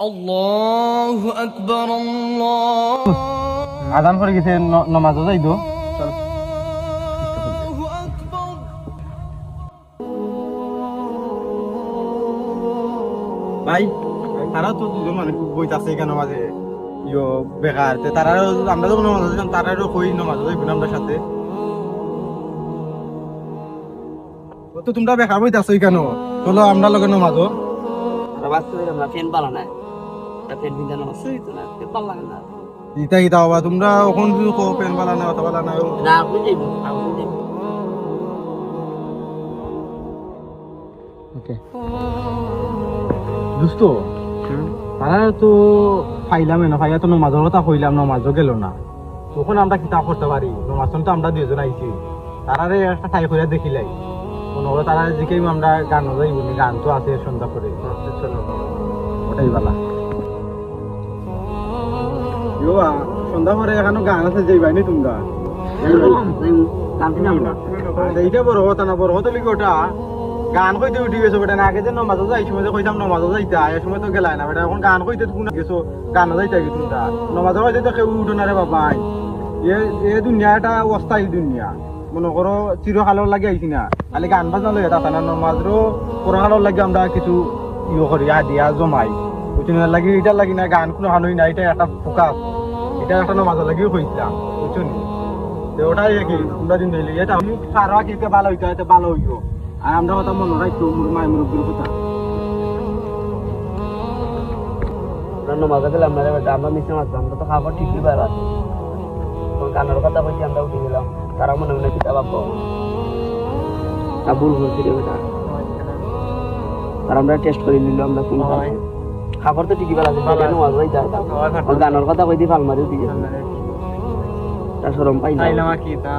আল্লাহু আকবার আল্লাহ আজান পড়ে গেছে নামাজও যাই দো চল আল্লাহু আকবার ভাই তারা তো দুজন মানুষ বইতাছে কেন মাঝে ইয়ো বেকার তারা আমরা যখন নামাজ যাই তারারও কই নামাজ যাই আমরা সাথে তো তোমরা বেকার বইতাছই কেন চলো আমরা লগে নামাজও ফ্যান পালা না ফ্যান বিধান অবশ্যই তো না ফ্যান পালা না ইতা ইতা বাবা তোমরা ওখান যদি কো পেন বালা না অথবা না না আপনি যাইব আপনি যাইব ওকে দোস্ত তারা তো ফাইলামে না ফাইয়া তো নামাজের কথা কইলাম নামাজও গেল না তখন আমরা কিতাব করতে পারি নামাজ তো আমরা দুইজন আইছি তারারে একটা ঠাই করে দেখিলাই মনে হলো তারা দিকেই আমরা গান যাইব গান তো আছে সন্ধ্যা করে চলো ওটাই বালা সন্ধ্যা পরে এখানে গান আছে যাইবাই তোমরা এইটা বড় কথা না বড় কথা লিখে ওটা গান কইতে উঠি গেছো বেটা না আগে যে নমাজও যাই সময় কইতাম নমাজও যাইতে আয় সময় তো গেলাই না বেটা এখন গান কইতে কোন গেছো গান যাইতে গেছো তোমরা নমাজও হইতে তো কেউ উঠো না রে বাবা এ দুনিয়াটা অস্থায়ী দুনিয়া মনে করো চিরকালের লাগে আইছি না খালি গান বাজনা লই এটা না নমাজরও পরকালের লাগে আমরা কিছু ইয়ে করি দিয়া জমাই বুঝছেন লাগি এটা লাগি না গান কোনো হানুই না এটা একটা ফোকাস এটা একটা নমাজের লাগিও কইছিলাম বুঝছো নি তো ওটাই কি তোমরা দিন দিলে এটা আমি সারা কিতে ভালো হইতে এটা ভালো হইতো আর আমরা কথা মনে রাখতো মাই মুরব্বির কথা নমাজ গেলাম না রে বেটা আমরা মিশে মাছ আমরা তো খাবার ঠিকই বাইরে আছে গানের কথা বলছি আমরা উঠে গেলাম তারা মনে মনে কিতাব পাবো তা ভুল করছি রে বেটা আর আমরা টেস্ট করে নিলাম আমরা কোন খাবার তো ঠিকই বেলা আছে নমাজ হয়ে যায় গানের কথা কইতে ফাল মারি উঠে গেছে তা শরম পাই না কি তা